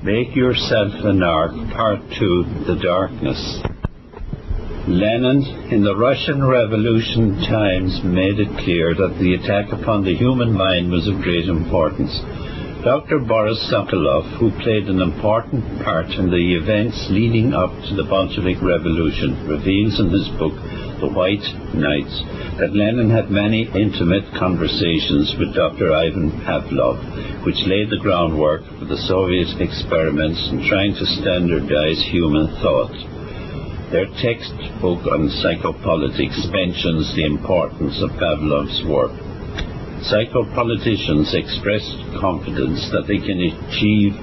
Make Yourself an Ark, Part 2, The Darkness. Lenin, in the Russian Revolution times, made it clear that the attack upon the human mind was of great importance. Dr. Boris Sokolov, who played an important part in the events leading up to the Bolshevik Revolution, reveals in his book, The White Knights, that Lenin had many intimate conversations with Dr. Ivan Pavlov, which laid the groundwork for the Soviet experiments in trying to standardize human thought. Their textbook on psychopolitics mentions the importance of Pavlov's work. Psychopoliticians expressed confidence that they can achieve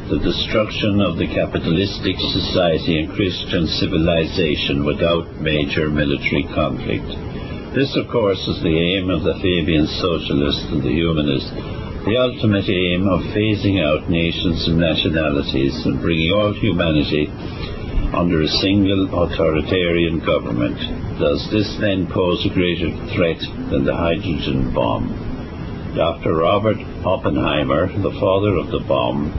the destruction of the capitalistic society and Christian civilization without major military conflict. This, of course, is the aim of the Fabian socialist and the humanist, the ultimate aim of phasing out nations and nationalities and bringing all humanity under a single authoritarian government. Does this then pose a greater threat than the hydrogen bomb? Dr. Robert Oppenheimer, the father of the bomb,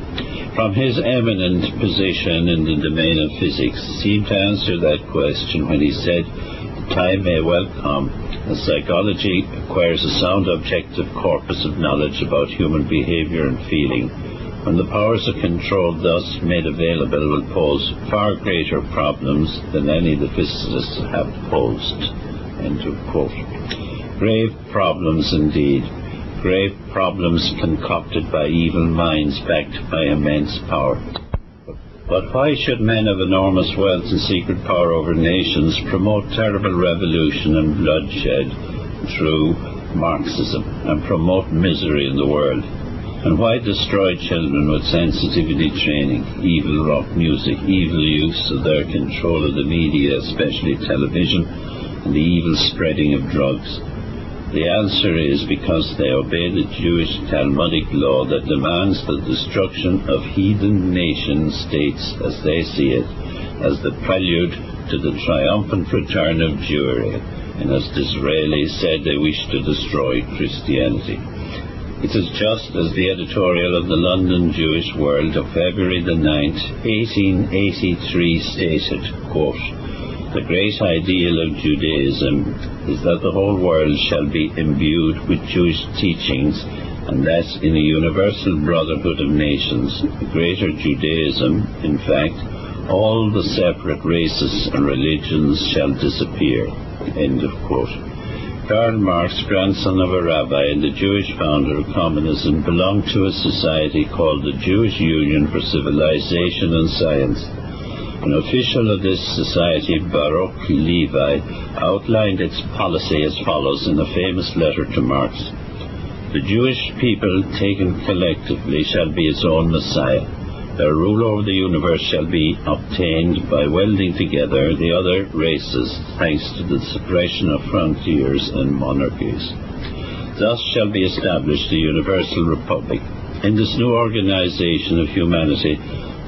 from his eminent position in the domain of physics, seemed to answer that question when he said, "The time may well come as psychology acquires a sound objective corpus of knowledge about human behavior and feeling, when the powers of control thus made available will pose far greater problems than any the physicists have posed." End of quote. Grave problems indeed. Grave problems concocted by evil minds backed by immense power. But why should men of enormous wealth and secret power over nations promote terrible revolution and bloodshed through Marxism and promote misery in the world? And why destroy children with sensitivity training, evil rock music, evil use of their control of the media, especially television, and the evil spreading of drugs? The answer is because they obey the Jewish Talmudic law that demands the destruction of heathen nation-states as they see it, as the prelude to the triumphant return of Jewry, and as Disraeli said they wish to destroy Christianity. It is just as the editorial of the London Jewish World of February the 9th, 1883 stated, quote, "The great ideal of Judaism is that the whole world shall be imbued with Jewish teachings, and that in a universal brotherhood of nations, the greater Judaism, in fact, all the separate races and religions shall disappear." End of quote. Karl Marx, grandson of a rabbi and the Jewish founder of communism, belonged to a society called the Jewish Union for Civilization and Science. An official of this society, Baruch Levi, outlined its policy as follows in a famous letter to Marx. "The Jewish people, taken collectively, shall be its own Messiah. Their rule over the universe shall be obtained by welding together the other races, thanks to the suppression of frontiers and monarchies. Thus shall be established a universal republic. In this new organization of humanity,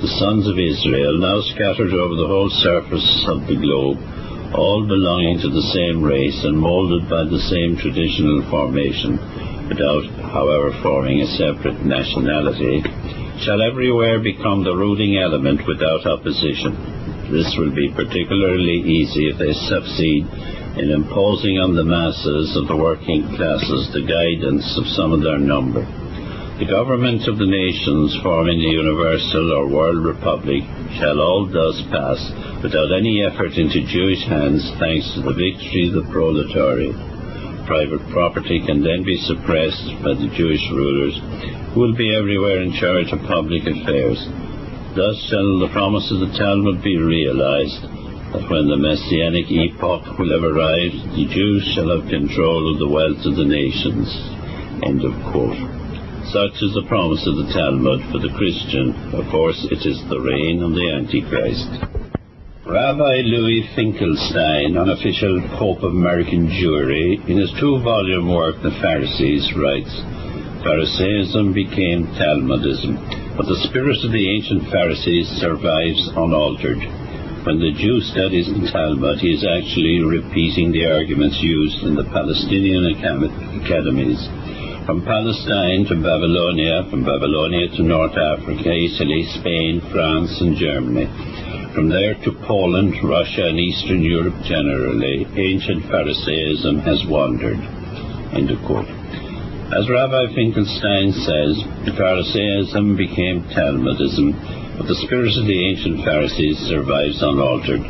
the sons of Israel, now scattered over the whole surface of the globe, all belonging to the same race and moulded by the same traditional formation, without, however, forming a separate nationality, shall everywhere become the ruling element without opposition. This will be particularly easy if they succeed in imposing on the masses of the working classes the guidance of some of their number. The government of the nations forming the universal or world republic shall all thus pass without any effort into Jewish hands, thanks to the victory of the proletariat. Private property can then be suppressed by the Jewish rulers, who will be everywhere in charge of public affairs. Thus shall the promise of the Talmud be realized, that when the Messianic epoch will have arrived, the Jews shall have control of the wealth of the nations." End of quote. Such is the promise of the Talmud for the Christian. Of course, it is the reign of the Antichrist. Rabbi Louis Finkelstein, unofficial Pope of American Jewry, in his 2-volume work, The Pharisees, writes, "Pharisaism became Talmudism, but the spirit of the ancient Pharisees survives unaltered. When the Jew studies the Talmud, he is actually repeating the arguments used in the Palestinian academies, From Palestine to Babylonia, from Babylonia to North Africa, Italy, Spain, France and Germany. From there to Poland, Russia and Eastern Europe generally, ancient Pharisaism has wandered. End of quote. As Rabbi Finkelstein says, Pharisaism became Talmudism, but the spirit of the ancient Pharisees survives unaltered.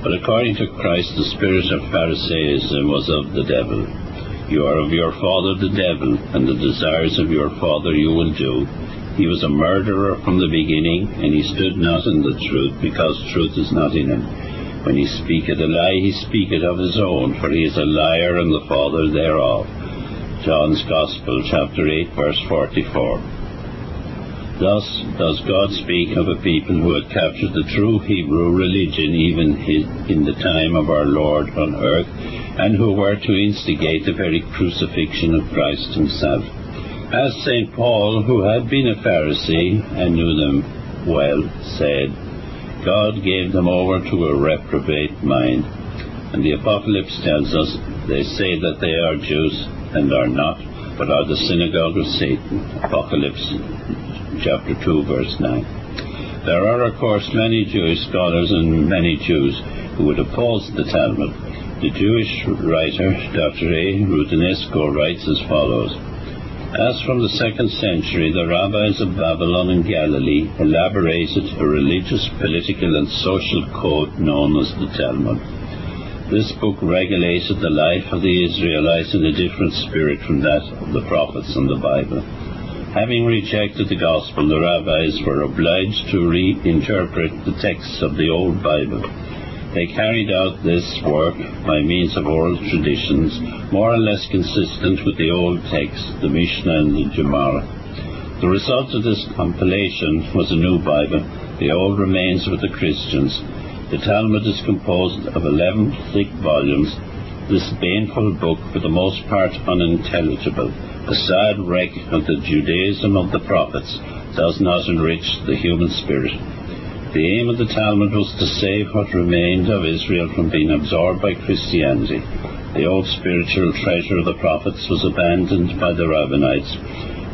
But according to Christ, the spirit of Pharisaism was of the devil. You are of your father the devil, and the desires of your father you will do. He was a murderer from the beginning, and he stood not in the truth, because truth is not in him. When he speaketh a lie, he speaketh of his own, for he is a liar and the father thereof. John's Gospel, chapter 8, verse 44. Thus does God speak of a people who had captured the true Hebrew religion even in the time of our Lord on earth, and who were to instigate the very crucifixion of Christ himself. As St. Paul, who had been a Pharisee and knew them well, said, God gave them over to a reprobate mind. And the Apocalypse tells us, they say that they are Jews and are not, but are the synagogue of Satan. Apocalypse chapter 2, verse 9. There are, of course, many Jewish scholars and many Jews who would oppose the Talmud. The Jewish writer, Dr. A. Rudinesco, writes as follows. As from the 2nd century, the rabbis of Babylon and Galilee elaborated a religious, political, and social code known as the Talmud. This book regulated the life of the Israelites in a different spirit from that of the prophets and the Bible. Having rejected the gospel, the rabbis were obliged to reinterpret the texts of the Old Bible. They carried out this work by means of oral traditions, more or less consistent with the old texts, the Mishnah and the Gemara. The result of this compilation was a new Bible. The old remains with the Christians. The Talmud is composed of 11 thick volumes. This baneful book, for the most part unintelligible, a sad wreck of the Judaism of the prophets, does not enrich the human spirit. The aim of the Talmud was to save what remained of Israel from being absorbed by Christianity. The old spiritual treasure of the prophets was abandoned by the Rabbinites.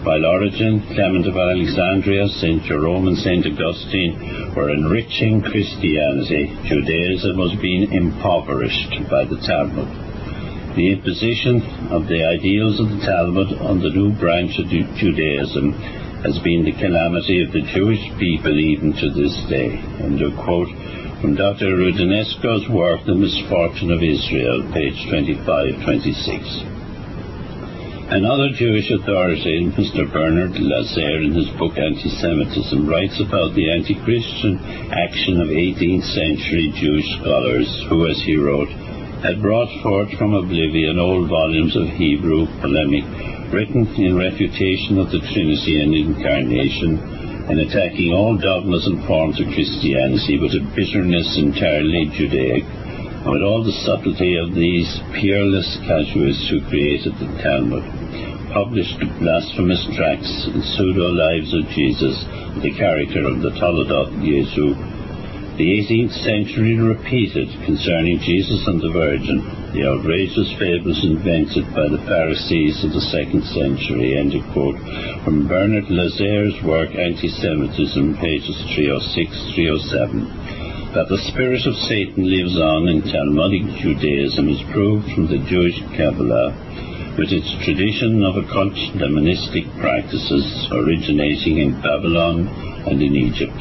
While Origen, Clement of Alexandria, St. Jerome and St. Augustine were enriching Christianity, Judaism was being impoverished by the Talmud. The imposition of the ideals of the Talmud on the new branch of Judaism has been the calamity of the Jewish people even to this day. End of quote from Dr. Rudinesco's work, The Misfortune of Israel, page 25-26. Another Jewish authority, Mr. Bernard Lazare, in his book Anti-Semitism, writes about the anti-Christian action of 18th century Jewish scholars who, as he wrote, had brought forth from oblivion old volumes of Hebrew polemic written in refutation of the Trinity and Incarnation, and attacking all dogmas and forms of Christianity with a bitterness entirely Judaic, and with all the subtlety of these peerless casuists who created the Talmud, published blasphemous tracts and pseudo-lives of Jesus, the character of the Toledoth Jesu. The 18th century repeated concerning Jesus and the Virgin the outrageous fables invented by the Pharisees of the 2nd century. End of quote from Bernard Lazare's work Anti-Semitism, pages 306-307. That the spirit of Satan lives on in Talmudic Judaism is proved from the Jewish Kabbalah, with its tradition of occult demonistic practices originating in Babylon and in Egypt.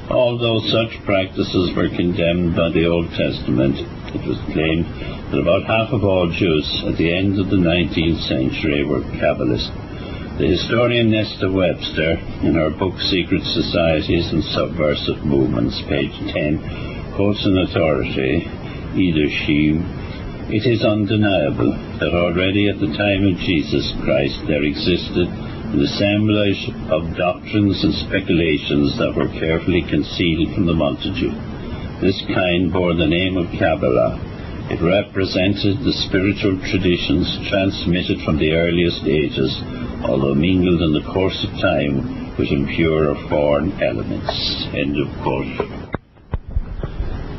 Although such practices were condemned by the Old Testament, it was claimed that about half of all Jews at the end of the 19th century were Kabbalists. The historian Nesta Webster, in her book Secret Societies and Subversive Movements, page 10, quotes an authority, Ida Sheem. It is undeniable that already at the time of Jesus Christ there existed an assemblage of doctrines and speculations that were carefully concealed from the multitude. This kind bore the name of Kabbalah. It represented the spiritual traditions transmitted from the earliest ages, although mingled in the course of time with impure or foreign elements. End of quote.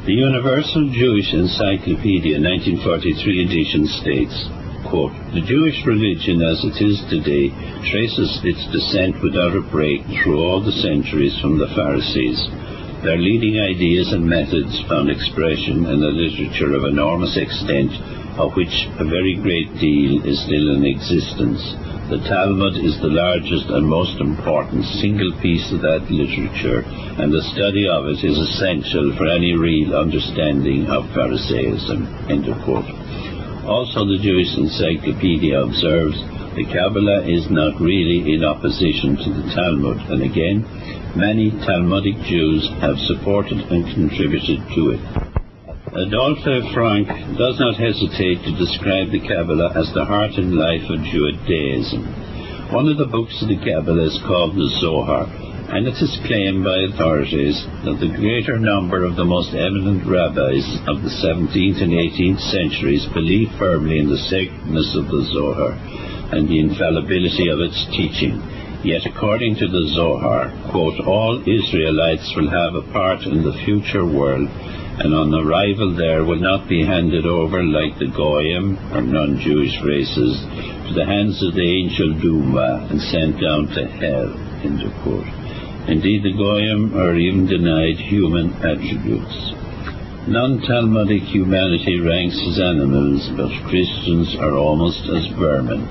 The Universal Jewish Encyclopaedia 1943 edition states, quote, "The Jewish religion as it is today traces its descent without a break through all the centuries from the Pharisees. Their leading ideas and methods found expression in a literature of enormous extent, of which a very great deal is still in existence. The Talmud is the largest and most important single piece of that literature, and the study of it is essential for any real understanding of Pharisaism." End of quote. Also, the Jewish Encyclopaedia observes the Kabbalah is not really in opposition to the Talmud, and again, many Talmudic Jews have supported and contributed to it. Adolphe Frank does not hesitate to describe the Kabbalah as the heart and life of Judaism. One of the books of the Kabbalah is called the Zohar, and it is claimed by authorities that the greater number of the most eminent rabbis of the 17th and 18th centuries believe firmly in the sacredness of the Zohar and the infallibility of its teaching. Yet according to the Zohar, quote, "all Israelites will have a part in the future world, and on arrival there will not be handed over like the Goyim, or non-Jewish races, to the hands of the angel Duma and sent down to hell." End of quote. Indeed, the Goyim are even denied human attributes. Non-Talmudic humanity ranks as animals, but Christians are almost as vermin.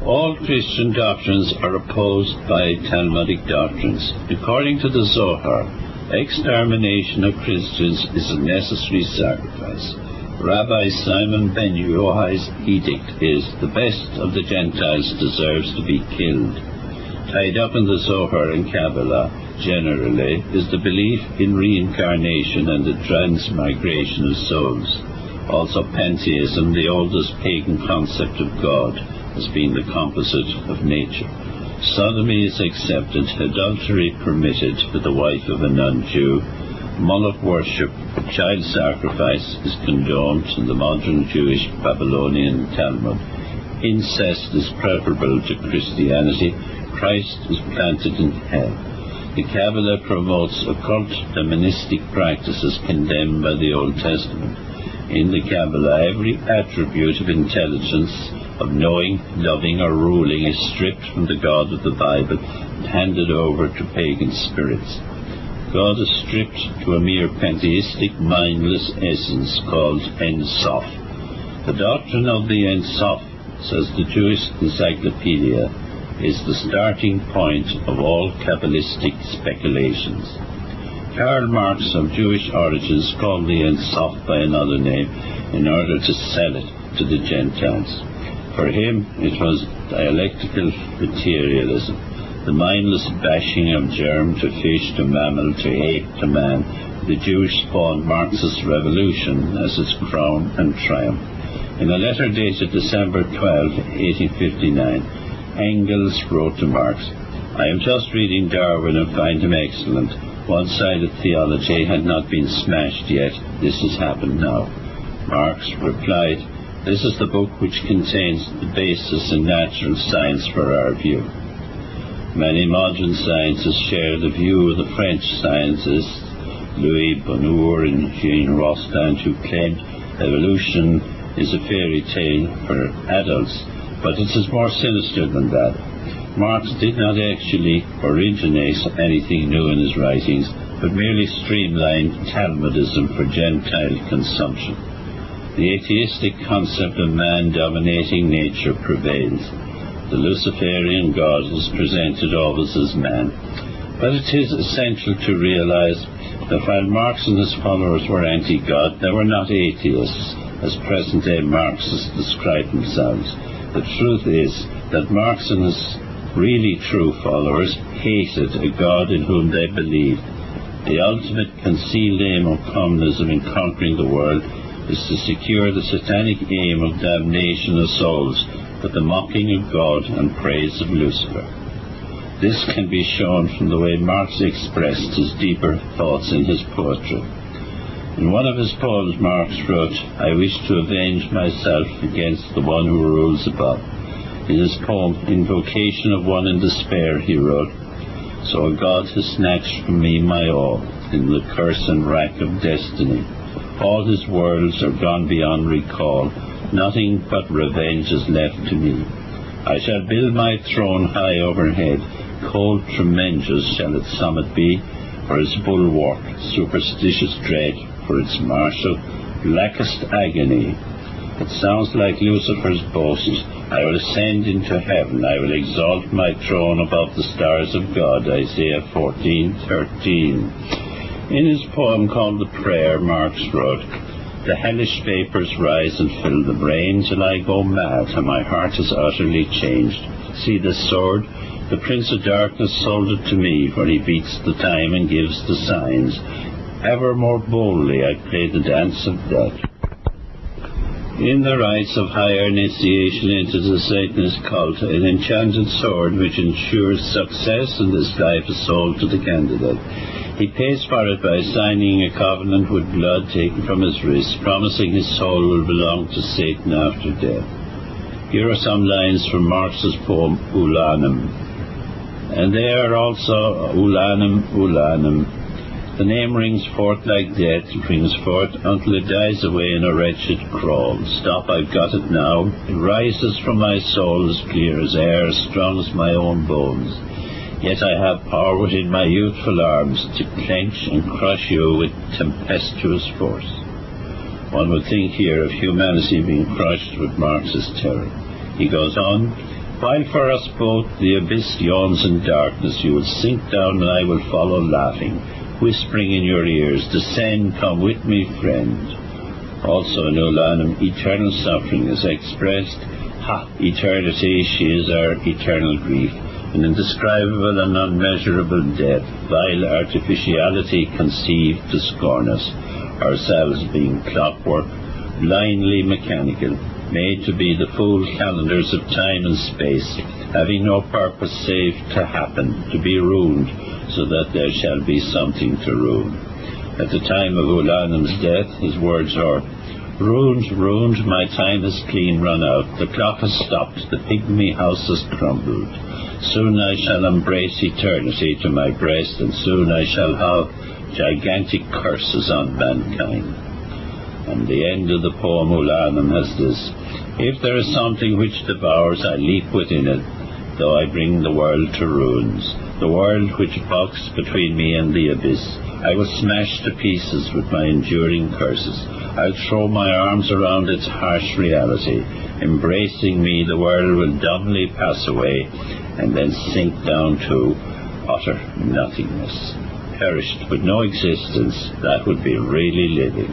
All Christian doctrines are opposed by Talmudic doctrines. According to the Zohar, extermination of Christians is a necessary sacrifice. Rabbi Simon ben Yochai's edict is, "the best of the Gentiles deserves to be killed." Tied up in the Zohar and Kabbalah, generally, is the belief in reincarnation and the transmigration of souls. Also pantheism, the oldest pagan concept of God, as being the composite of nature. Sodomy is accepted, adultery permitted with the wife of a non-Jew, Moloch worship, child sacrifice is condoned in the modern Jewish Babylonian Talmud. Incest is preferable to Christianity. Christ is planted in hell. The Kabbalah promotes occult demonistic practices condemned by the Old Testament. In the Kabbalah, every attribute of intelligence, of knowing, loving, or ruling is stripped from the God of the Bible and handed over to pagan spirits. God is stripped to a mere pantheistic, mindless essence called Ein Sof. The doctrine of the Ein Sof, says the Jewish Encyclopaedia, is the starting point of all Kabbalistic speculations. Karl Marx, of Jewish origins, called the Ein Sof by another name in order to sell it to the Gentiles. For him, it was dialectical materialism, the mindless bashing of germ to fish to mammal to ape to man. The Jewish spawned Marxist revolution as its crown and triumph. In a letter dated December 12, 1859, Engels wrote to Marx, "I am just reading Darwin and find him excellent. One-sided theology had not been smashed yet. This has happened now." Marx replied, "This is the book which contains the basis in natural science for our view." Many modern scientists share the view of the French scientists Louis Bonheur and Jean Rostand, who claimed evolution is a fairy tale for adults, but it is more sinister than that. Marx did not actually originate anything new in his writings, but merely streamlined Talmudism for Gentile consumption. The atheistic concept of man dominating nature prevails. The Luciferian God is presented always as man. But it is essential to realize that while Marx and his followers were anti-God, they were not atheists, as present-day Marxists describe themselves. The truth is that Marx and his really true followers hated a God in whom they believed. The ultimate concealed aim of communism in conquering the world is to secure the satanic aim of damnation of souls with the mocking of God and praise of Lucifer. This can be shown from the way Marx expressed his deeper thoughts in his poetry. In one of his poems, Marx wrote, "I wish to avenge myself against the one who rules above." In his poem, Invocation of One in Despair, he wrote, "So a God has snatched from me my all, in the curse and rack of destiny. All his worlds are gone beyond recall, Nothing but revenge is left to me. I shall build my throne high overhead, cold tremendous shall its summit be, for its bulwark, superstitious dread, for its marshal, blackest agony. It sounds like Lucifer's boast. I will ascend into heaven, I will exalt my throne above the stars of God, Isaiah 14:13. In his poem called The Prayer, Marx wrote, "The hellish vapours rise and fill the brain till I go mad, and my heart is utterly changed. See this sword? The Prince of Darkness sold it to me, for he beats the time and gives the signs. Ever more boldly I play the dance of death." In the rites of higher initiation into the Satanist cult, an enchanted sword which ensures success in this life is sold to the candidate. He pays for it by signing a covenant with blood taken from his wrist, promising his soul will belong to Satan after death. Here are some lines from Marx's poem Ulanem. And they are also Ulanem, Ulanem. The name rings forth like death, it rings forth until it dies away in a wretched crawl. Stop, I've got it now. It rises from my soul as clear as air, as strong as my own bones. Yet I have power within my youthful arms to clench and crush you with tempestuous force. One would think here of humanity being crushed with Marx's terror. He goes on, "While for us both the abyss yawns in darkness, you will sink down and I will follow laughing, whispering in your ears, descend, come with me, friend." Also in Ulanem, eternal suffering is expressed. Ha! Eternity, she is our eternal grief. An indescribable and unmeasurable death, vile artificiality conceived to scorn us, ourselves being clockwork, blindly mechanical, made to be the fool calendars of time and space, having no purpose save to happen, to be ruined, so that there shall be something to ruin. At the time of Ulanem's death, his words are, "Ruined, ruined, my time is clean run out, the clock has stopped, the pygmy house has crumbled. Soon I shall embrace eternity to my breast, and soon I shall have gigantic curses on mankind." And the end of the poem Ulanem has this, "If there is something which devours, I leap within it, though I bring the world to ruins, the world which bucks between me and the abyss. I will smash to pieces with my enduring curses. I'll throw my arms around its harsh reality. Embracing me, the world will dumbly pass away, and then sink down to utter nothingness. Perished with no existence, that would be really living."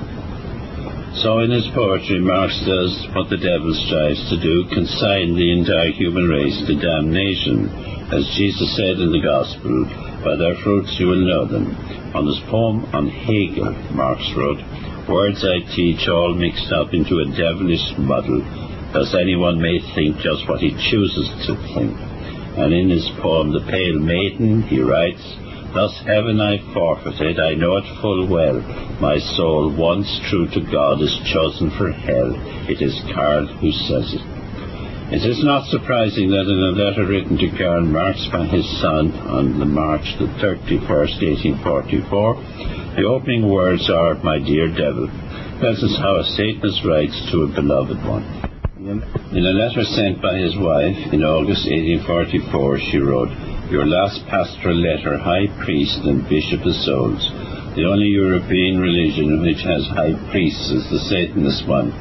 So in his poetry, Marx does what the devil strives to do, consign the entire human race to damnation. As Jesus said in the Gospel, "By their fruits you will know them." On his poem on Hegel, Marx wrote, "Words I teach all mixed up into a devilish muddle, thus anyone may think just what he chooses to think." And in his poem The Pale Maiden, he writes, "Thus heaven I forfeited, I know it full well. My soul, once true to God, is chosen for hell. It is Karl who says it." It is not surprising that in a letter written to Karl Marx by his son on March the 31st, 1844, the opening words are, "My dear devil." That is how a Satanist writes to a beloved one. In a letter sent by his wife in August 1844, she wrote, "Your last pastoral letter, high priest and bishop of souls. The only European religion which has high priests is the Satanist one.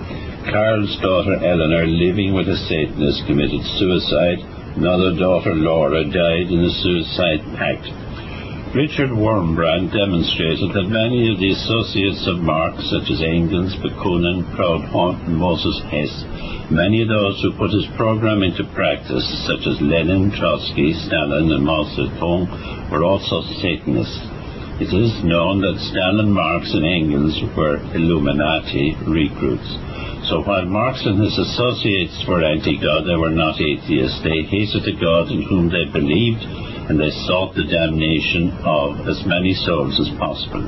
Karl's daughter Eleanor, living with a Satanist, committed suicide. Another daughter, Laura, died in a suicide pact." Richard Wurmbrand demonstrated that many of the associates of Marx, such as Engels, Bakunin, Proudhon, and Moses Hess, many of those who put his program into practice, such as Lenin, Trotsky, Stalin, and Mao Zedong, were also Satanists. It is known that Stalin, Marx, and Engels were Illuminati recruits. So while Marx and his associates were anti-God, they were not atheists. They hated the God in whom they believed, and they sought the damnation of as many souls as possible.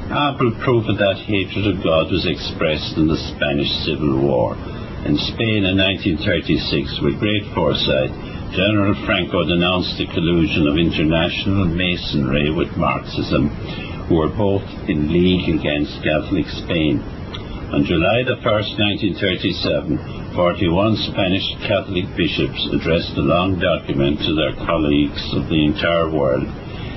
Ample proof of that hatred of God was expressed in the Spanish Civil War. In Spain in 1936, with great foresight, General Franco denounced the collusion of international Masonry with Marxism, who were both in league against Catholic Spain. On July the 1st, 1937, 41 Spanish Catholic bishops addressed a long document to their colleagues of the entire world.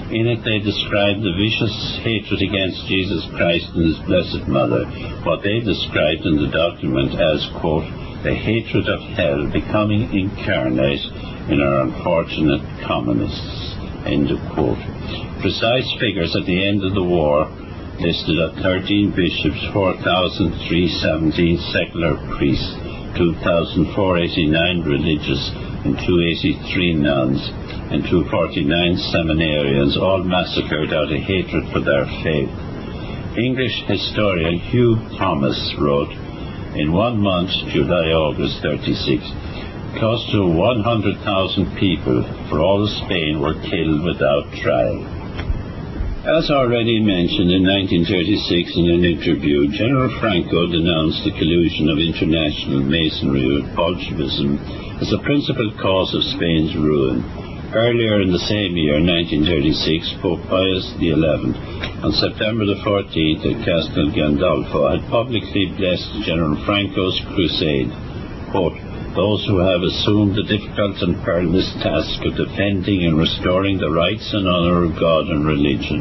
In it they described the vicious hatred against Jesus Christ and his Blessed Mother, what they described in the document as, quote, the hatred of hell becoming incarnate in our unfortunate communists, end of quote. Precise figures at the end of the war listed at 13 bishops, 4,317 secular priests, 2,489 religious, and 283 nuns, and 249 seminarians, all massacred out of hatred for their faith. English historian Hugh Thomas wrote, in 1 month, July-August 36, close to 100,000 people for all of Spain were killed without trial. As already mentioned in 1936 in an interview, General Franco denounced the collusion of international Masonry with Bolshevism as the principal cause of Spain's ruin. Earlier in the same year, 1936, Pope Pius XI, on September the 14th at Castel Gandolfo, had publicly blessed General Franco's crusade. Quote, those who have assumed the difficult and perilous task of defending and restoring the rights and honour of God and religion.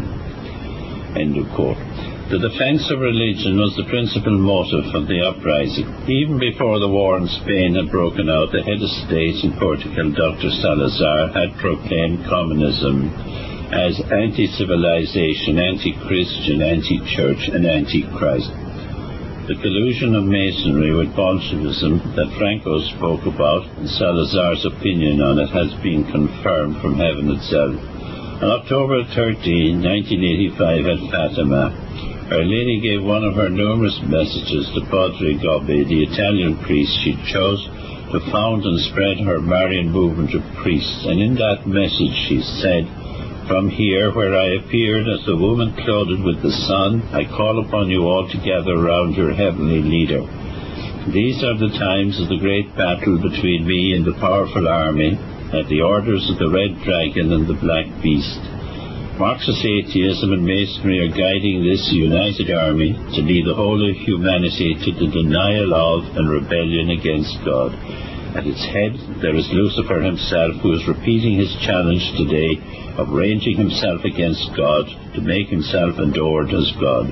End of quote. The defence of religion was the principal motive of the uprising. Even before the war in Spain had broken out, the head of state in Portugal, Dr. Salazar, had proclaimed communism as anti-civilization, anti-Christian, anti-church, and anti-Christ. The collusion of Masonry with Bolshevism that Franco spoke about, and Salazar's opinion on it, has been confirmed from heaven itself. On October 13, 1985, at Fatima, Our Lady gave one of her numerous messages to Padre Gobbi, the Italian priest she chose to found and spread her Marian movement of priests, and in that message she said, from here, where I appeared as the woman clothed with the sun, I call upon you all to gather round your heavenly leader. These are the times of the great battle between me and the powerful army, at the orders of the Red Dragon and the Black Beast. Marxist atheism and Masonry are guiding this united army to lead the whole of humanity to the denial of and rebellion against God. At its head there is Lucifer himself, who is repeating his challenge today of ranging himself against God to make himself adored as God.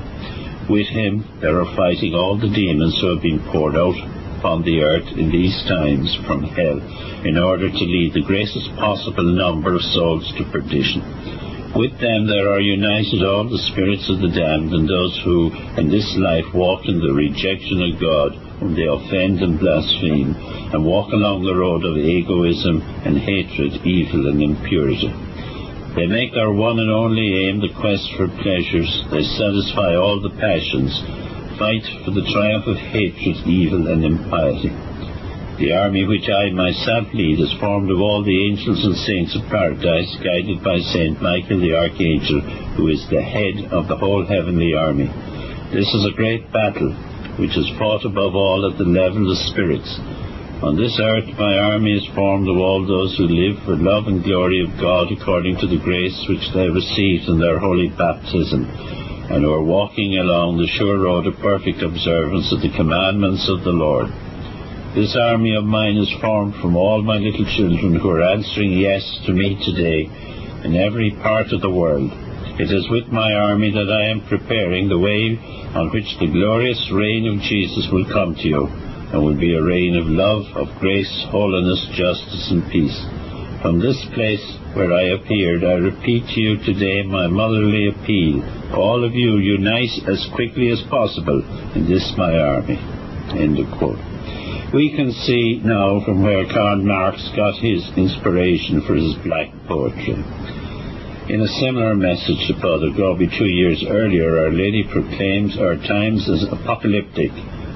With him there are fighting all the demons who have been poured out upon the earth in these times from hell, in order to lead the greatest possible number of souls to perdition. With them there are united all the spirits of the damned and those who in this life walk in the rejection of God, whom they offend and blaspheme, and walk along the road of egoism and hatred, evil and impurity. They make their one and only aim the quest for pleasures. They satisfy all the passions, fight for the triumph of hatred, evil and impiety. The army which I myself lead is formed of all the angels and saints of paradise, guided by Saint Michael the Archangel, who is the head of the whole heavenly army. This is a great battle, which is fought above all at the level of spirits. On this earth my army is formed of all those who live for love and glory of God according to the grace which they received in their holy baptism, and who are walking along the sure road of perfect observance of the commandments of the Lord. This army of mine is formed from all my little children who are answering yes to me today in every part of the world. It is with my army that I am preparing the way on which the glorious reign of Jesus will come to you, and will be a reign of love, of grace, holiness, justice, and peace. From this place where I appeared, I repeat to you today my motherly appeal. All of you unite as quickly as possible in this my army. End of quote. We can see now from where Karl Marx got his inspiration for his black poetry. In a similar message to Father Gobbi 2 years earlier, Our Lady proclaims our times as apocalyptic,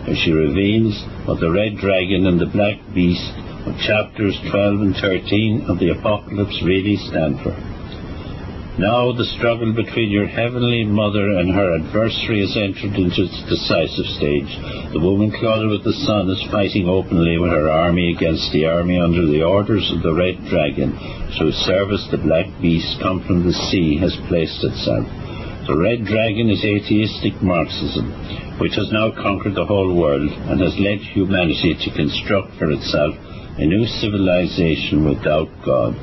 as she reveals what the Red Dragon and the Black Beast of chapters 12 and 13 of the Apocalypse really stand for. Now the struggle between your heavenly mother and her adversary has entered into its decisive stage. The woman clothed with the sun is fighting openly with her army against the army under the orders of the Red Dragon, whose service the Black Beast come from the sea has placed itself. The red dragon is atheistic Marxism, which has now conquered the whole world and has led humanity to construct for itself a new civilization without God.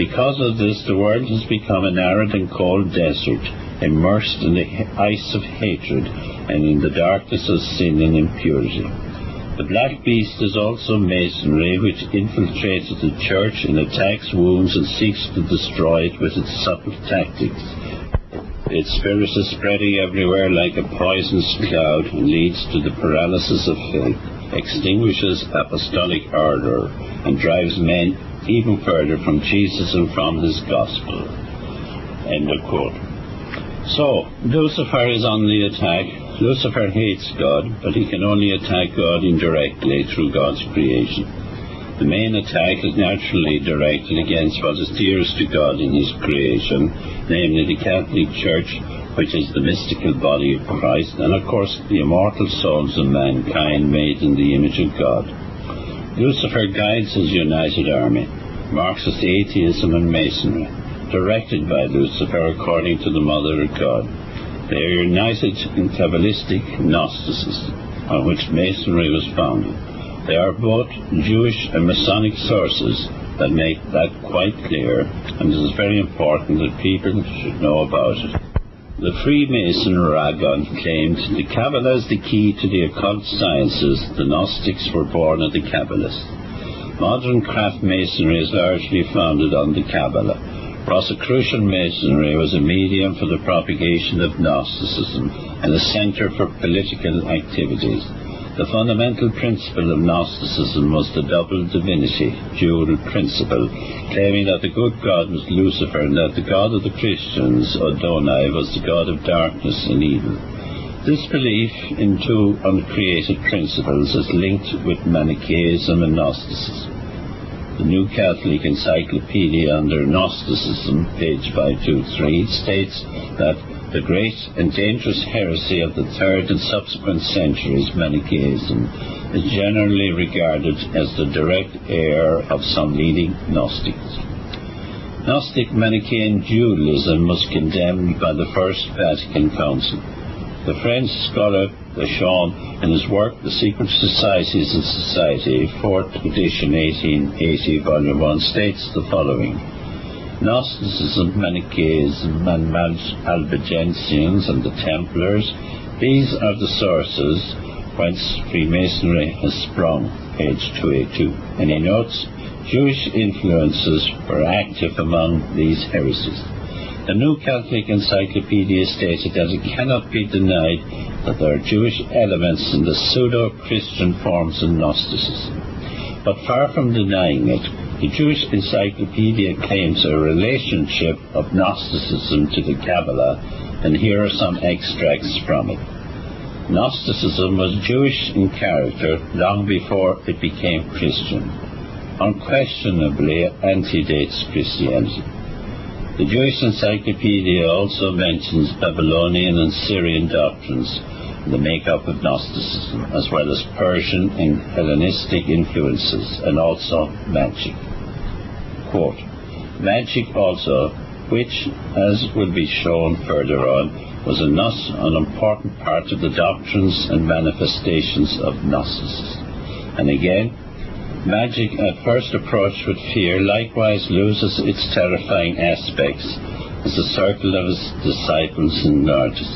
Because of this, the world has become an arid and cold desert, immersed in the ice of hatred and in the darkness of sin and impurity. The black beast is also Masonry, which infiltrated the church and attacks, wounds, and seeks to destroy it with its subtle tactics. Its spirit is spreading everywhere like a poisonous cloud and leads to the paralysis of faith, extinguishes apostolic ardor, and drives men even further from Jesus and from his gospel. End of quote. So, Lucifer is on the attack. Lucifer hates God, but he can only attack God indirectly through God's creation. The main attack is naturally directed against what is dearest to God in his creation, namely the Catholic Church, which is the mystical body of Christ, and of course the immortal souls of mankind made in the image of God. Lucifer guides his united army, Marxist atheism and Masonry, directed by Lucifer according to the Mother of God. They are united in Kabbalistic Gnosticism, on which Masonry was founded. They are both Jewish and Masonic sources that make that quite clear, and it is very important that people should know about it. The Freemason Ragon claimed the Kabbalah is the key to the occult sciences. The Gnostics were born of the Kabbalists. Modern craft Masonry is largely founded on the Kabbalah. Rosicrucian Masonry was a medium for the propagation of Gnosticism and a center for political activities. The fundamental principle of Gnosticism was the double divinity, dual principle, claiming that the good God was Lucifer and that the God of the Christians, Adonai, was the God of darkness and evil. This belief in two uncreated principles is linked with Manichaeism and Gnosticism. The New Catholic Encyclopaedia under Gnosticism, page 523, states that the great and dangerous heresy of the 3rd and subsequent centuries, Manichaeism, is generally regarded as the direct heir of some leading Gnostics. Gnostic Manichaean dualism was condemned by the First Vatican Council. The French scholar Deschamps, in his work The Secret Societies and Society, 4th edition, 1880, volume 1, states the following: Gnosticism, Manichaeism, and Albigensians and the Templars, these are the sources whence Freemasonry has sprung, page 282. And he notes, Jewish influences were active among these heresies. The New Catholic Encyclopaedia stated that it cannot be denied that there are Jewish elements in the pseudo-Christian forms of Gnosticism. But far from denying it, the Jewish Encyclopedia claims a relationship of Gnosticism to the Kabbalah, and here are some extracts from it. Gnosticism was Jewish in character long before it became Christian. Unquestionably antedates Christianity. The Jewish Encyclopedia also mentions Babylonian and Syrian doctrines, the makeup of Gnosticism, as well as Persian and Hellenistic influences, and also magic. Quote, magic also, which, as will be shown further on, was an important part of the doctrines and manifestations of Gnosticism. And again, magic at first approached with fear likewise loses its terrifying aspects as the circle of its disciples enlarges.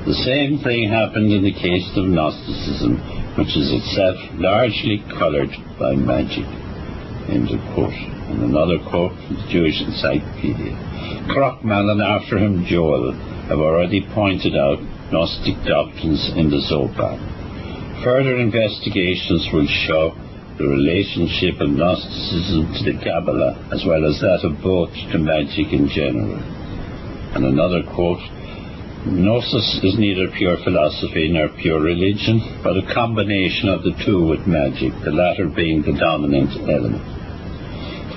The same thing happened in the case of Gnosticism, which is itself largely coloured by magic. End of quote. And another quote from the Jewish Encyclopedia. Krockman and after him Joel have already pointed out Gnostic doctrines in the Zohar. Further investigations will show the relationship of Gnosticism to the Kabbalah, as well as that of both to magic in general. And another quote, Gnosis is neither pure philosophy nor pure religion, but a combination of the two with magic, the latter being the dominant element.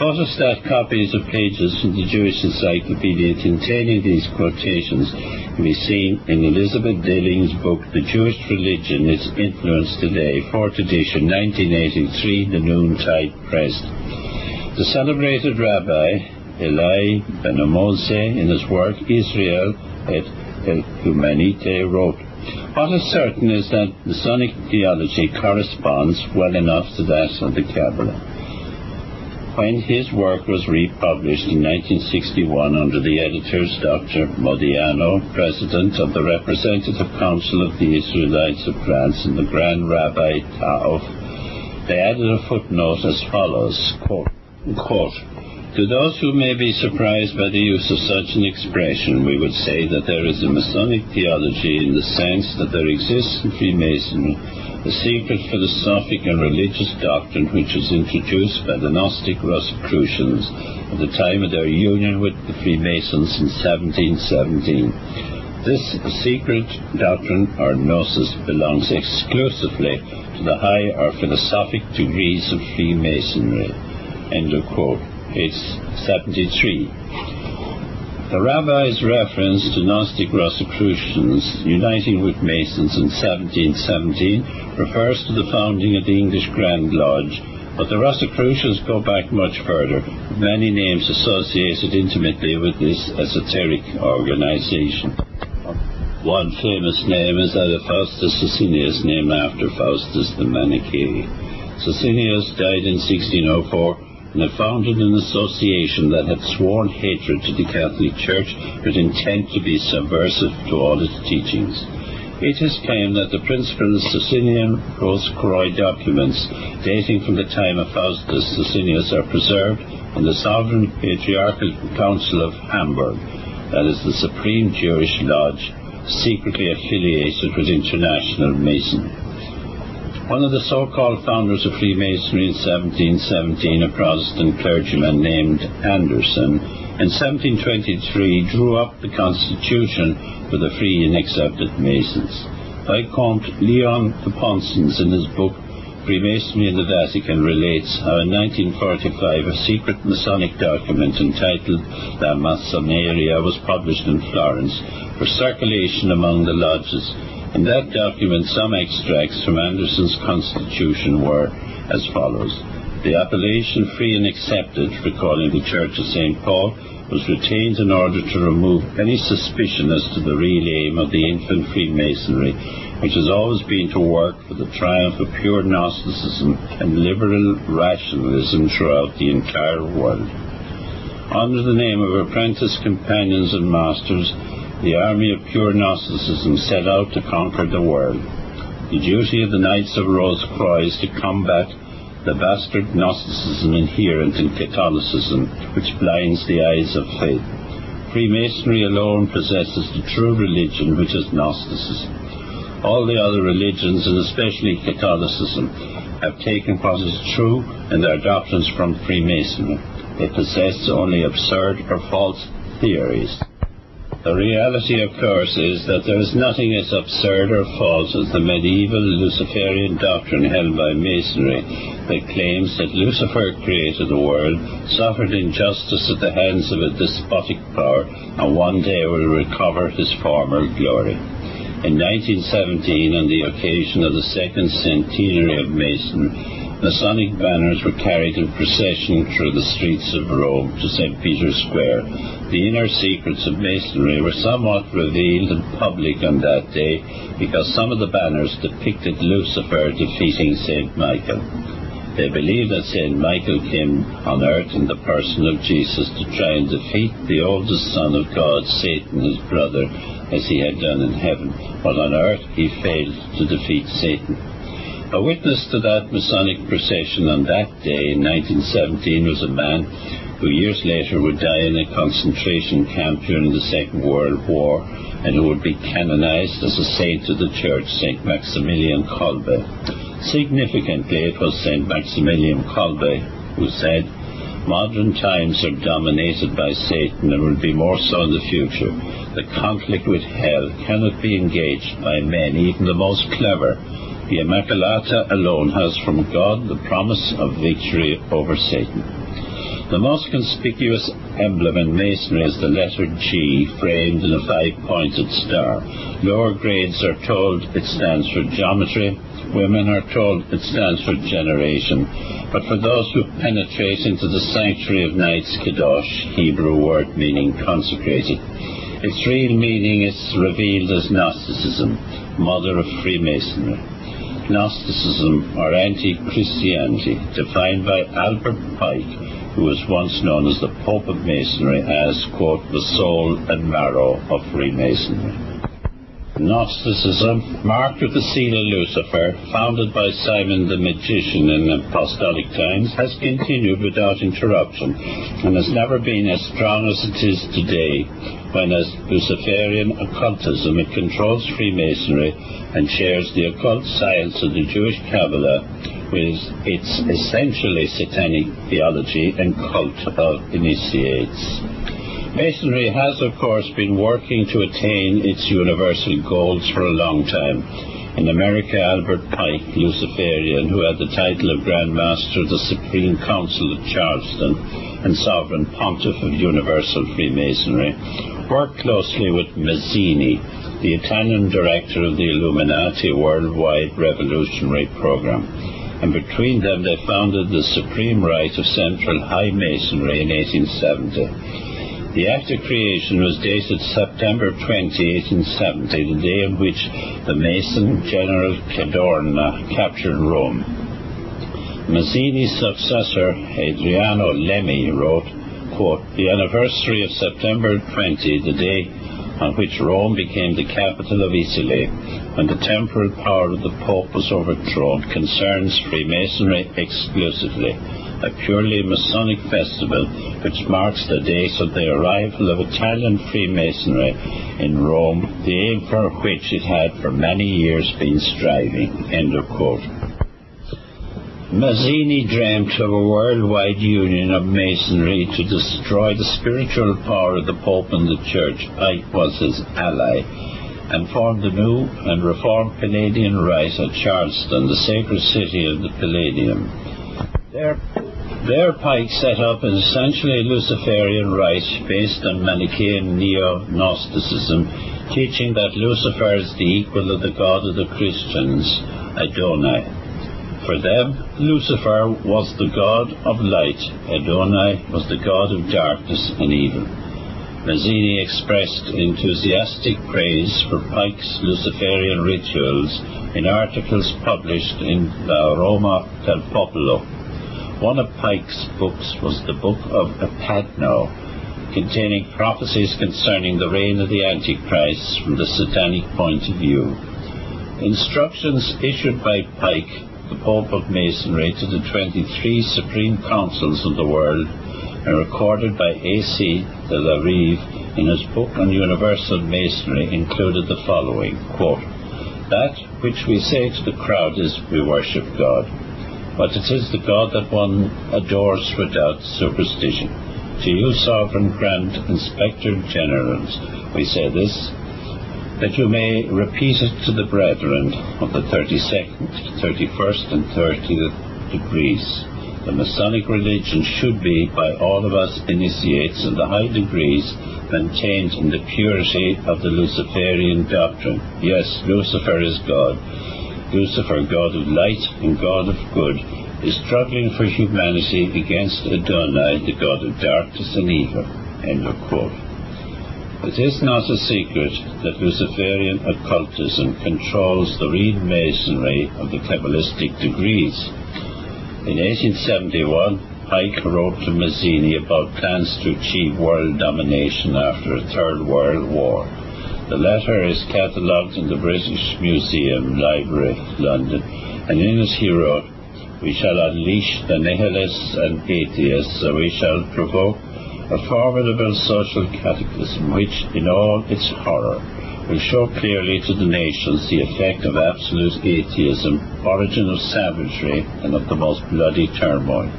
Photostat copies of pages from the Jewish Encyclopedia containing these quotations can be seen in Elizabeth Dilling's book, The Jewish Religion, Its Influence Today, 4th edition, 1983, the Noontide Press. The celebrated Rabbi Eli Ben Moshe, in his work Israel et Humanite wrote, "What is certain is that Masonic theology corresponds well enough to that of the Kabbalah." When his work was republished in 1961 under the editors Dr. Modiano, President of the Representative Council of the Israelites of France, and the Grand Rabbi Taof, they added a footnote as follows, quote, "To those who may be surprised by the use of such an expression, we would say that there is a Masonic theology in the sense that there exists in Freemasonry a secret philosophic and religious doctrine which was introduced by the Gnostic Rosicrucians at the time of their union with the Freemasons in 1717. This secret doctrine, or gnosis, belongs exclusively to the high or philosophic degrees of Freemasonry." End of quote. Page 73. The rabbi's reference to Gnostic Rosicrucians uniting with Masons in 1717 refers to the founding of the English Grand Lodge, but the Rosicrucians go back much further, with many names associated intimately with this esoteric organization. One famous name is that of Faustus Socinus, named after Faustus the Manichae. Socinus died in 1604 and had founded an association that had sworn hatred to the Catholic Church with intent to be subversive to all its teachings. It is claimed that the principal Socinian Rosicrucian documents dating from the time of Faustus Socinus are preserved in the Sovereign Patriarchal Council of Hamburg, that is the Supreme Jewish Lodge, secretly affiliated with International Masonry. One of the so-called founders of Freemasonry in 1717, a Protestant clergyman named Anderson, in 1723 drew up the Constitution for the free and accepted Masons. Vicomte Leon de Ponsens, in his book Freemasonry in the Vatican, relates how in 1945 a secret Masonic document entitled La Masoneria was published in Florence for circulation among the lodges. In that document, some extracts from Anderson's Constitution were as follows. The appellation free and accepted, recalling the Church of St. Paul, was retained in order to remove any suspicion as to the real aim of the infant Freemasonry, which has always been to work for the triumph of pure Gnosticism and liberal rationalism throughout the entire world. Under the name of apprentice companions and masters, the army of pure Gnosticism set out to conquer the world. The duty of the Knights of Rose-Croix is to combat the bastard Gnosticism inherent in Catholicism, which blinds the eyes of faith. Freemasonry alone possesses the true religion, which is Gnosticism. All the other religions, and especially Catholicism, have taken what is true in their doctrines from Freemasonry. They possess only absurd or false theories. The reality, of course, is that there is nothing as absurd or false as the medieval Luciferian doctrine held by Masonry that claims that Lucifer created the world, suffered injustice at the hands of a despotic power, and one day will recover his former glory. In 1917, on the occasion of the second centenary of Masonry, Masonic banners were carried in procession through the streets of Rome to St. Peter's Square. The inner secrets of Masonry were somewhat revealed in public on that day because some of the banners depicted Lucifer defeating St. Michael. They believed that St. Michael came on earth in the person of Jesus to try and defeat the oldest son of God, Satan, his brother, as he had done in heaven, but on earth he failed to defeat Satan. A witness to that Masonic procession on that day in 1917 was a man who years later would die in a concentration camp during the Second World War and who would be canonized as a saint of the Church, St. Maximilian Kolbe. Significantly, it was St. Maximilian Kolbe who said, "Modern times are dominated by Satan and will be more so in the future. The conflict with hell cannot be engaged by men, even the most clever. The Immaculata alone has from God the promise of victory over Satan." The most conspicuous emblem in Masonry is the letter G, framed in a 5-pointed star. Lower grades are told it stands for geometry. Women are told it stands for generation. But for those who penetrate into the sanctuary of Knights Kadosh, Hebrew word meaning consecrated, Its real meaning is revealed as Gnosticism, mother of Freemasonry. Gnosticism, or anti-Christianity, defined by Albert Pike, who was once known as the Pope of Masonry, as, quote, the soul and marrow of Freemasonry. Gnosticism, marked with the seal of Lucifer, founded by Simon the Magician in apostolic times, has continued without interruption and has never been as strong as it is today, when as Luciferian occultism it controls Freemasonry and shares the occult science of the Jewish Kabbalah with its essentially satanic theology and cult of initiates. Masonry has, of course, been working to attain its universal goals for a long time. In America, Albert Pike, Luciferian, who had the title of Grand Master of the Supreme Council of Charleston and Sovereign Pontiff of Universal Freemasonry, worked closely with Mazzini, the Italian director of the Illuminati Worldwide Revolutionary Program, and between them they founded the Supreme Rite of Central High Masonry in 1870. The act of creation was dated September 20, 1870, the day on which the Mason General Cadorna captured Rome. Mazzini's successor, Adriano Lemmi, wrote, quote, the anniversary of September 20, the day on which Rome became the capital of Italy, when the temporal power of the Pope was overthrown, concerns Freemasonry exclusively, a purely Masonic festival which marks the date of the arrival of Italian Freemasonry in Rome, the aim for which it had for many years been striving. End of quote. Mazzini dreamt of a worldwide union of Masonry to destroy the spiritual power of the Pope and the Church. Pike was his ally, and formed the new and reformed Palladian Rite at Charleston, the sacred city of the Palladium. There Pike set up an essentially Luciferian rite based on Manichaean neo-Gnosticism, teaching that Lucifer is the equal of the God of the Christians, Adonai. For them, Lucifer was the god of light, Adonai was the god of darkness and evil. Mazzini expressed enthusiastic praise for Pike's Luciferian rituals in articles published in La Roma del Popolo. One of Pike's books was the Book of Epadno, containing prophecies concerning the reign of the Antichrist from the satanic point of view. Instructions issued by Pike, the Pope of Masonry, to the 23 Supreme Councils of the world, and recorded by A.C. de la Rive in his book on Universal Masonry, included the following, quote, that which we say to the crowd is, we worship God. But it is the God that one adores without superstition. To you, Sovereign Grand Inspector Generals, we say this, that you may repeat it to the brethren of the 32nd, 31st, and 30th degrees. The Masonic religion should be, by all of us initiates in the high degrees, maintained in the purity of the Luciferian doctrine. Yes, Lucifer is God. Lucifer, God of light and God of good, is struggling for humanity against Adonai, the God of darkness and evil. End of quote. It is not a secret that Luciferian occultism controls the real masonry of the Kabbalistic degrees. In 1871, Pike wrote to Mazzini about plans to achieve world domination after a Third World War. The letter is catalogued in the British Museum Library, London, and in it he wrote, we shall unleash the nihilists and atheists, and we shall provoke a formidable social cataclysm which, in all its horror, will show clearly to the nations the effect of absolute atheism, origin of savagery, and of the most bloody turmoil.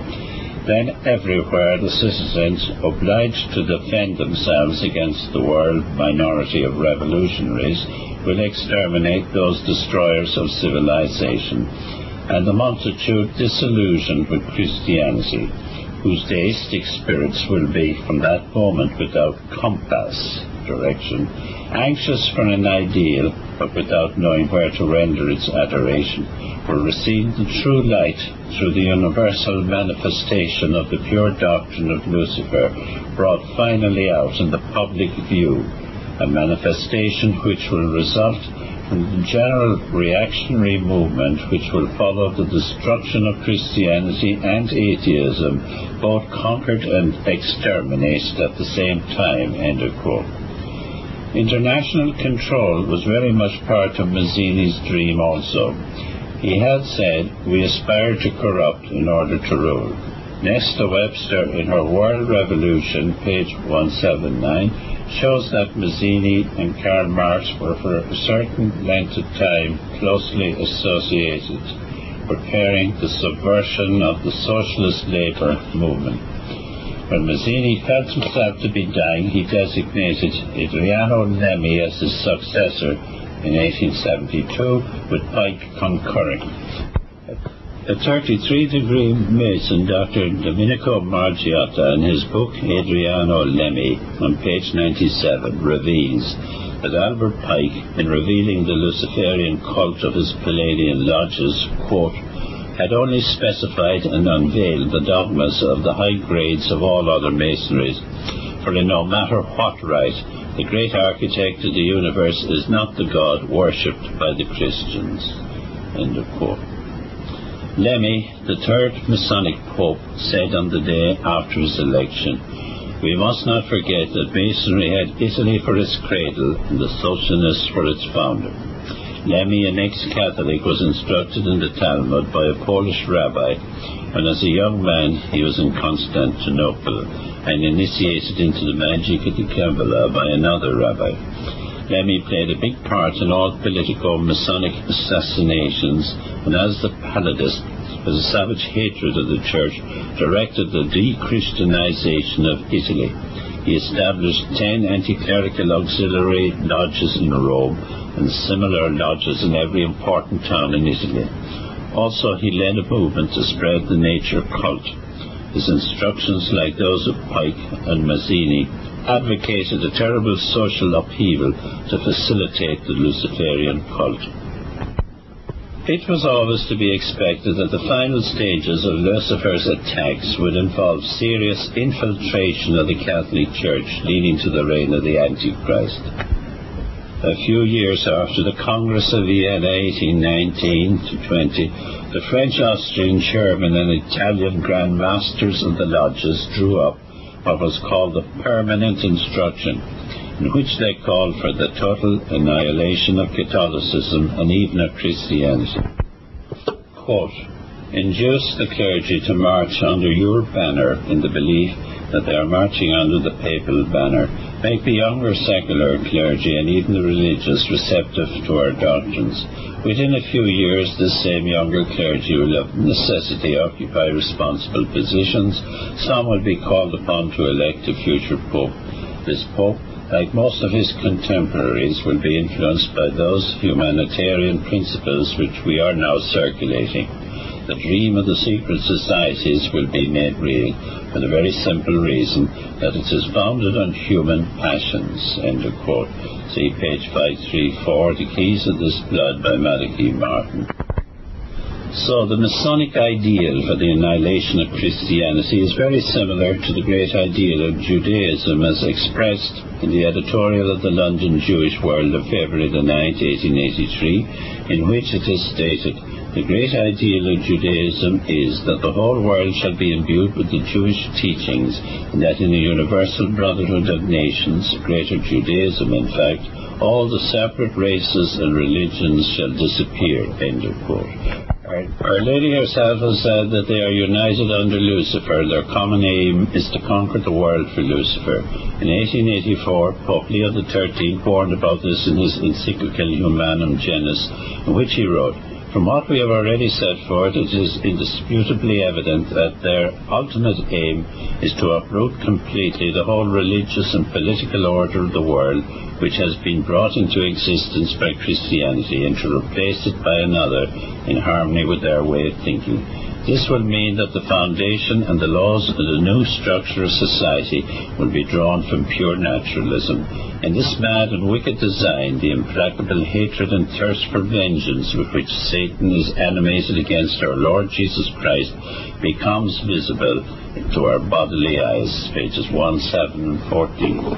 Then everywhere the citizens, obliged to defend themselves against the world minority of revolutionaries, will exterminate those destroyers of civilization, and the multitude disillusioned with Christianity, whose deistic spirits will be from that moment without compass, direction, anxious for an ideal, but without knowing where to render its adoration, will receive the true light through the universal manifestation of the pure doctrine of Lucifer, brought finally out in the public view, a manifestation which will result from the general reactionary movement which will follow the destruction of Christianity and atheism, both conquered and exterminated at the same time." End of quote. International control was very much part of Mazzini's dream also. He had said, "We aspire to corrupt in order to rule." Nesta Webster, in her World Revolution, page 179, shows that Mazzini and Karl Marx were for a certain length of time closely associated, preparing the subversion of the socialist labour movement. When Mazzini felt himself to be dying, he designated Adriano Lemmi as his successor in 1872, with Pike concurring. A 33-degree Mason, Dr. Domenico Margiotta, in his book Adriano Lemmi, on page 97, reveals that Albert Pike, in revealing the Luciferian cult of his Palladian lodges, quote, had only specified and unveiled the dogmas of the high grades of all other masonries, for in no matter what rite, the great architect of the universe is not the God worshipped by the Christians. End of quote. Lemmi, the third Masonic Pope, said on the day after his election, "We must not forget that Masonry had Italy for its cradle and the Socialists for its founder." Lemmi, an ex-Catholic, was instructed in the Talmud by a Polish rabbi when as a young man he was in Constantinople and initiated into the magic of the Kabbalah by another rabbi. Lemmi played a big part in all politico-Masonic assassinations, and as the palladist, with a savage hatred of the Church, directed the de-Christianization of Italy. He established 10 anti-clerical auxiliary lodges in Rome and similar lodges in every important town in Italy. Also, he led a movement to spread the nature cult. His instructions, like those of Pike and Mazzini, advocated a terrible social upheaval to facilitate the Luciferian cult. It was always to be expected that the final stages of Lucifer's attacks would involve serious infiltration of the Catholic Church, leading to the reign of the Antichrist. A few years after the Congress of Vienna, 1819-20, the French, Austrian, German and Italian Grand Masters of the lodges drew up what was called the Permanent Instruction, in which they called for the total annihilation of Catholicism and even of Christianity. Quote, "Induce the clergy to march under your banner in the belief that they are marching under the papal banner. Make the younger secular clergy and even the religious receptive to our doctrines. Within a few years, this same younger clergy will of necessity occupy responsible positions. Some will be called upon to elect a future pope. This pope, like most of his contemporaries, will be influenced by those humanitarian principles which we are now circulating. The dream of the secret societies will be made real, for the very simple reason that it is founded on human passions." End of quote. See page 534, The Keys of This Blood by Malachi Martin. So the Masonic ideal for the annihilation of Christianity is very similar to the great ideal of Judaism as expressed in the editorial of the London Jewish World of February the 9th, 1883, in which it is stated, "The great ideal of Judaism is that the whole world shall be imbued with the Jewish teachings, and that in a universal brotherhood of nations, greater Judaism in fact, all the separate races and religions shall disappear." End of quote. Our Lady herself has said that they are united under Lucifer. Their common aim is to conquer the world for Lucifer. In 1884, Pope Leo XIII warned about this in his Encyclical Humanum Genus, in which he wrote, "From what we have already set forth, it is indisputably evident that their ultimate aim is to uproot completely the whole religious and political order of the world, which has been brought into existence by Christianity, and to replace it by another in harmony with their way of thinking. This will mean that the foundation and the laws of the new structure of society will be drawn from pure naturalism. In this mad and wicked design, the implacable hatred and thirst for vengeance with which Satan is animated against our Lord Jesus Christ becomes visible to our bodily eyes." Pages 17 and 14.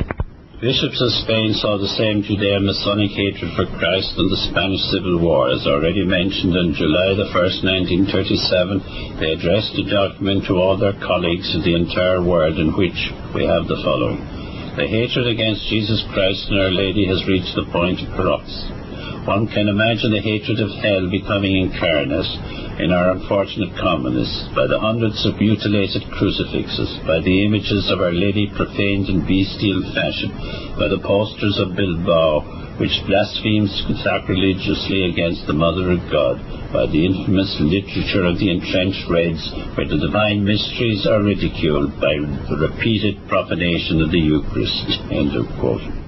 Bishops of Spain saw the same Judeo-Masonic hatred for Christ in the Spanish Civil War. As already mentioned, on July the 1st, 1937, they addressed a document to all their colleagues in the entire world in which we have the following. The hatred against Jesus Christ and Our Lady has reached the point it corrupts. One can imagine the hatred of hell becoming incarnate in our unfortunate communists by the hundreds of mutilated crucifixes, by the images of Our Lady profaned in bestial fashion, by the posters of Bilbao, which blasphemes sacrilegiously against the Mother of God, by the infamous literature of the entrenched Reds, where the divine mysteries are ridiculed, by the repeated profanation of the Eucharist. End of quote.